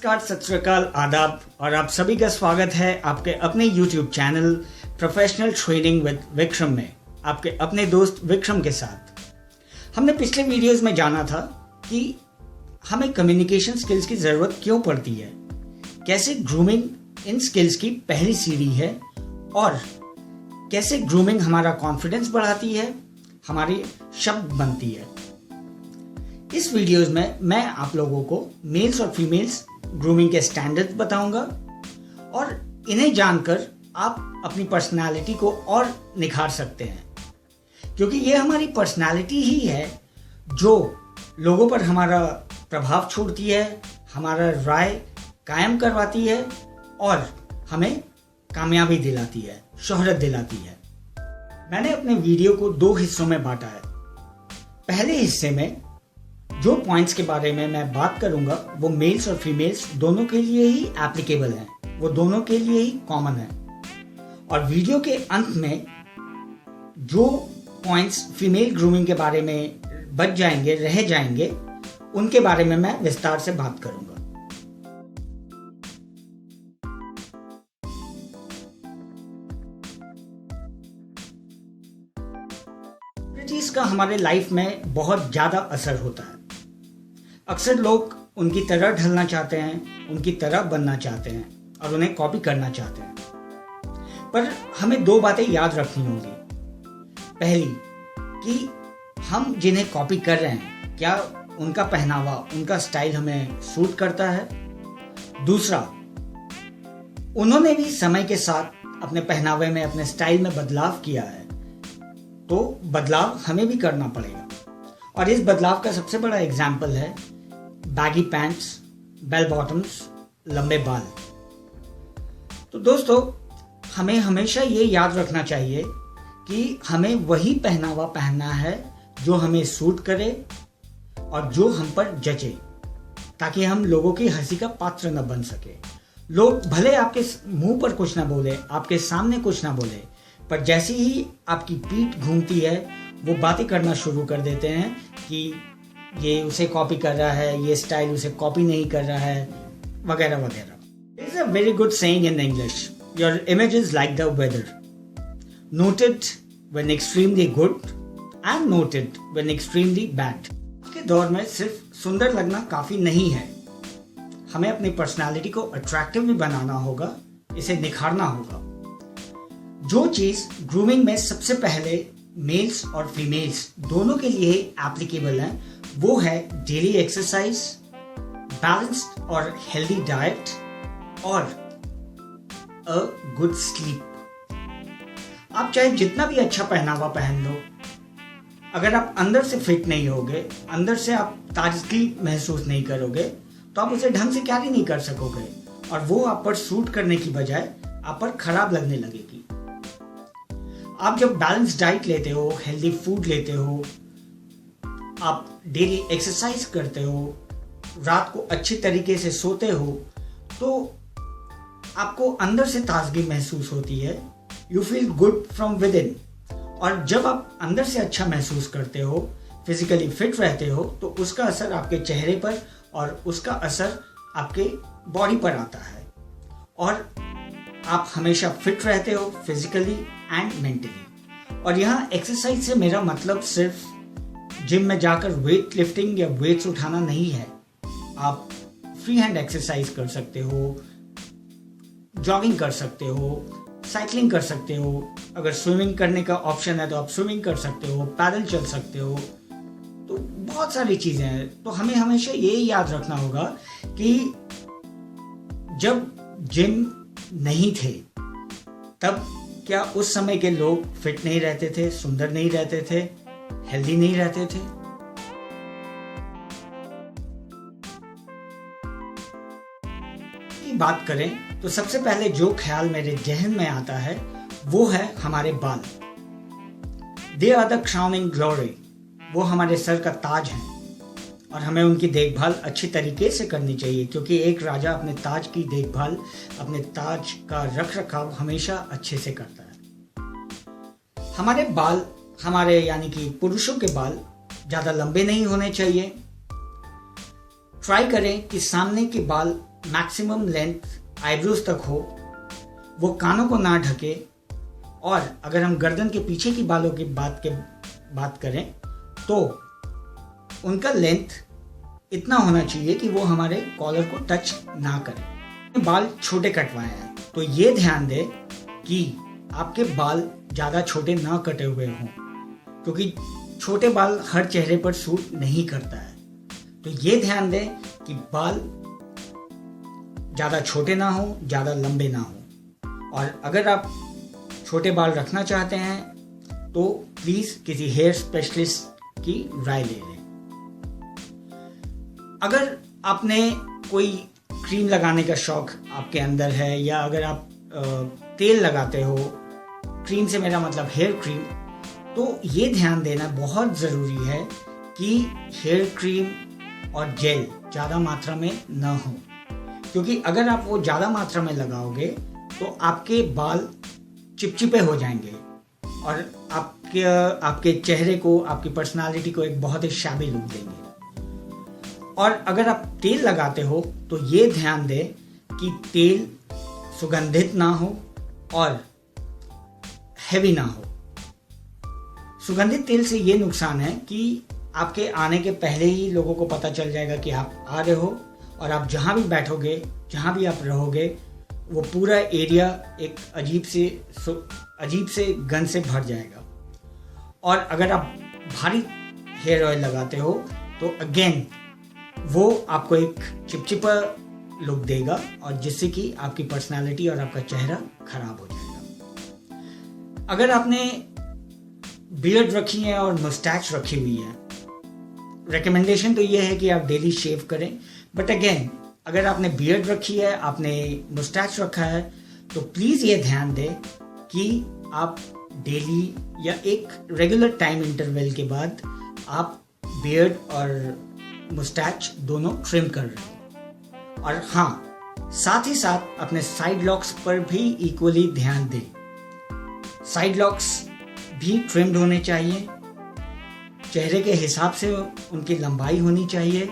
नमस्कार, सत श्री अकाल, आदाब और आप सभी का स्वागत है आपके अपने YouTube channel professional training with Vikram में, आपके अपने दोस्त विक्रम के साथ। हमने पिछले वीडियोस में जाना था कि हमें कम्युनिकेशन स्किल्स की ज़रूरत क्यों पड़ती है, कैसे ग्रूमिंग इन स्किल्स की पहली सीढ़ी है और कैसे ग्रूमिंग हमारा कॉन्फिडेंस बढ़ाती है, हमारी शब्द बनती है। इस वीडियोस में मैं आप लोगों को मेल्स और फीमेल्स ग्रूमिंग के स्टैंडर्ड्स बताऊंगा और इन्हें जानकर आप अपनी पर्सनालिटी को और निखार सकते हैं, क्योंकि ये हमारी पर्सनालिटी ही है जो लोगों पर हमारा प्रभाव छोड़ती है, हमारा राय कायम करवाती है और हमें कामयाबी दिलाती है, शोहरत दिलाती है। मैंने अपने वीडियो को 2 हिस्सों में बांटा है। पहले हिस्से में जो पॉइंट्स के बारे में मैं बात करूंगा वो मेल्स और फीमेल्स दोनों के लिए ही एप्लीकेबल हैं, वो दोनों के लिए ही कॉमन है। और वीडियो के अंत में जो पॉइंट्स फीमेल ग्रूमिंग के बारे में बच जाएंगे, रह जाएंगे, उनके बारे में मैं विस्तार से बात करूंगा। इसका हमारे लाइफ में बहुत ज्यादा असर होता है। अक्सर लोग उनकी तरह ढलना चाहते हैं, उनकी तरह बनना चाहते हैं और उन्हें कॉपी करना चाहते हैं। पर हमें 2 बातें याद रखनी होंगी। पहली कि हम जिन्हें कॉपी कर रहे हैं, क्या उनका पहनावा, उनका स्टाइल हमें सूट करता है। दूसरा, उन्होंने भी समय के साथ अपने पहनावे में, अपने स्टाइल में बदलाव किया है, तो बदलाव हमें भी करना पड़ेगा। और इस बदलाव का सबसे बड़ा एग्जाम्पल है बैगी पैंट्स, बेल बॉटम्स, लंबे बाल। तो दोस्तों, हमें हमेशा ये याद रखना चाहिए कि हमें वही पहनावा पहनना है जो हमें सूट करे और जो हम पर जचे, ताकि हम लोगों की हंसी का पात्र न बन सके। लोग भले आपके मुंह पर कुछ ना बोले, आपके सामने कुछ ना बोले, पर जैसे ही आपकी पीठ घूमती है वो बातें करना शुरू कर देते हैं कि ये उसे कॉपी कर रहा है, ये स्टाइल उसे कॉपी नहीं कर रहा है, वगैरह वगैरह। There is a very good saying in English, your image is like the weather, noted when extremely good and noted when extremely bad। आज के दौर में सिर्फ सुंदर लगना काफी नहीं है, हमें अपनी पर्सनालिटी को अट्रैक्टिव भी बनाना होगा, इसे निखारना होगा। जो चीज ग्रूमिंग में सबसे पहले मेल्स और फीमेल्स दोनों के लिए एप्लीकेबल है वो है डेली एक्सरसाइज, बैलेंस्ड और हेल्दी डाइट और अ गुड स्लीप। आप चाहे जितना भी अच्छा पहनावा पहन लो, अगर आप अंदर से फिट नहीं होगे, अंदर से आप ताजगी महसूस नहीं करोगे, तो आप उसे ढंग से कैरी नहीं कर सकोगे और वो आप पर सूट करने की बजाय आप पर खराब लगने लगेगी। आप जब बैलेंस डाइट लेते हो, हेल्दी फूड लेते हो, आप डेली एक्सरसाइज करते हो, रात को अच्छी तरीके से सोते हो, तो आपको अंदर से ताजगी महसूस होती है। You feel good from with in. और जब आप अंदर से अच्छा महसूस करते हो, फिजिकली फिट रहते हो, तो उसका असर आपके चेहरे पर और उसका असर आपके बॉडी पर आता है और आप हमेशा फिट रहते हो फिजिकली एंड मेंटली। और यहाँ एक्सरसाइज से मेरा मतलब सिर्फ जिम में जाकर वेट लिफ्टिंग या वेट्स उठाना नहीं है। आप फ्री हैंड एक्सरसाइज कर सकते हो, जॉगिंग कर सकते हो, साइकिलिंग कर सकते हो, अगर स्विमिंग करने का ऑप्शन है तो आप स्विमिंग कर सकते हो, पैदल चल सकते हो, तो बहुत सारी चीजें हैं। तो हमें हमेशा ये याद रखना होगा कि जब जिम नहीं थे तब क्या उस समय के लोग फिट नहीं रहते थे, सुंदर नहीं रहते थे, हेल्दी नहीं रहते थे? की बात करें तो सबसे पहले जो ख्याल मेरे जहन में आता है वो है हमारे बाल। They are the crowning glory, वो हमारे सर का ताज हैं और हमें उनकी देखभाल अच्छी तरीके से करनी चाहिए, क्योंकि एक राजा अपने ताज की देखभाल, अपने ताज का रख रखाव हमेशा अच्छे से करता है। हमारे बाल, हमारे यानी कि पुरुषों के बाल ज़्यादा लंबे नहीं होने चाहिए। ट्राई करें कि सामने के बाल मैक्सिमम लेंथ आईब्रोज तक हो, वो कानों को ना ढके, और अगर हम गर्दन के पीछे की बालों की बात करें तो उनका लेंथ इतना होना चाहिए कि वो हमारे कॉलर को टच ना करें। बाल छोटे कटवाए हैं तो ये ध्यान दें कि आपके बाल ज़्यादा छोटे ना कटे हुए हों, क्योंकि छोटे बाल हर चेहरे पर सूट नहीं करता है। तो ये ध्यान दें कि बाल ज़्यादा छोटे ना हो, ज़्यादा लंबे ना हो। और अगर आप छोटे बाल रखना चाहते हैं तो प्लीज़ किसी हेयर स्पेशलिस्ट की राय ले लें। अगर आपने कोई क्रीम लगाने का शौक आपके अंदर है, या अगर आप तेल लगाते हो, क्रीम से मेरा मतलब हेयर क्रीम, तो ये ध्यान देना बहुत ज़रूरी है कि हेयर क्रीम और जेल ज़्यादा मात्रा में ना हो, क्योंकि अगर आप वो ज़्यादा मात्रा में लगाओगे तो आपके बाल चिपचिपे हो जाएंगे और आपके चेहरे को, आपकी पर्सनालिटी को एक बहुत ही शैबी लुक देंगे। और अगर आप तेल लगाते हो तो ये ध्यान दें कि तेल सुगंधित ना हो और हैवी ना हो। सुगंधित तेल से ये नुकसान है कि आपके आने के पहले ही लोगों को पता चल जाएगा कि आप आ रहे हो, और आप जहाँ भी बैठोगे, जहाँ भी आप रहोगे, वो पूरा एरिया एक अजीब से गंध से भर जाएगा। और अगर आप भारी हेयर ऑयल लगाते हो तो अगेन वो आपको एक चिपचिपा लुक देगा, और जिससे कि आपकी पर्सनालिटी और आपका चेहरा खराब हो जाएगा। अगर आपने बियर्ड रखी है और मुस्टैच रखी हुई है, रिकमेंडेशन तो ये है कि आप डेली शेव करें। बट अगेन अगर आपने बियर्ड रखी है, आपने मुस्टैच रखा है, तो प्लीज़ ये ध्यान दें कि आप डेली या एक रेगुलर टाइम इंटरवल के बाद आप बियर्ड और मुस्टैच दोनों ट्रिम कर रहे हो। और हाँ, साथ ही साथ अपने साइड लॉक्स पर भी इक्वली ध्यान दें। साइड लॉक्स भी ट्रिम्ड होने चाहिए, चेहरे के हिसाब से उनकी लंबाई होनी चाहिए,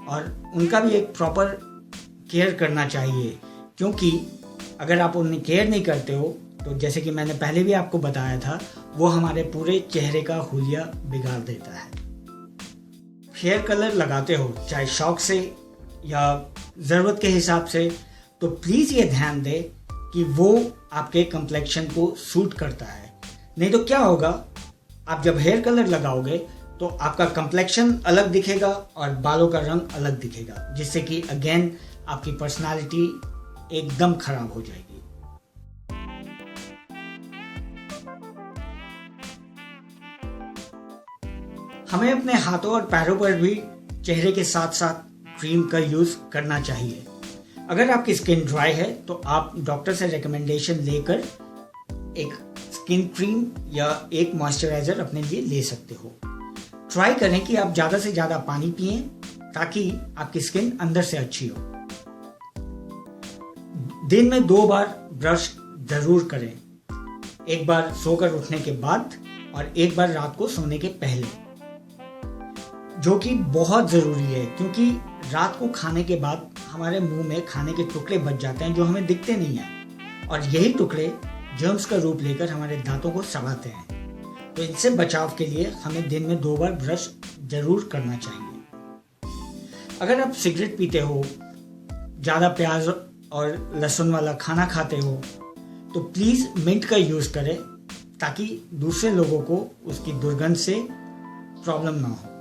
और उनका भी एक प्रॉपर केयर करना चाहिए, क्योंकि अगर आप उन्हें केयर नहीं करते हो तो जैसे कि मैंने पहले भी आपको बताया था, वो हमारे पूरे चेहरे का हुलिया बिगाड़ देता है। हेयर कलर लगाते हो चाहे शौक से या ज़रूरत के हिसाब से, तो प्लीज़ ये ध्यान दें कि वो आपके कम्प्लेक्शन को सूट करता है। नहीं तो क्या होगा, आप जब हेयर कलर लगाओगे तो आपका कम्प्लेक्शन अलग दिखेगा और बालों का रंग अलग दिखेगा, जिससे कि अगेन आपकी पर्सनालिटी एकदम खराब हो जाएगी। हमें अपने हाथों और पैरों पर भी चेहरे के साथ साथ क्रीम का यूज़ करना चाहिए। अगर आपकी स्किन ड्राई है तो आप डॉक्टर से रिकमेंडेशन लेकर एक स्किन क्रीम या एक मॉइस्चराइज़र अपने लिए ले सकते हो। ट्राई करें कि आप ज़्यादा से ज़्यादा पानी पिएं ताकि आपकी स्किन अंदर से अच्छी हो। दिन में 2 बार ब्रश ज़रूर करें, एक बार सोकर उठने के बाद और एक बार रात को सोने के पहले, जो कि बहुत ज़रूरी है, क्योंकि रात को खाने के बाद हमारे मुंह में खाने के टुकड़े बच जाते हैं जो हमें दिखते नहीं हैं, और यही टुकड़े जर्म्स का रूप लेकर हमारे दांतों को सड़ाते हैं। तो इनसे बचाव के लिए हमें दिन में 2 बार ब्रश ज़रूर करना चाहिए। अगर आप सिगरेट पीते हो, ज़्यादा प्याज और लहसुन वाला खाना खाते हो, तो प्लीज़ मिंट का यूज़ करें ताकि दूसरे लोगों को उसकी दुर्गंध से प्रॉब्लम ना हो।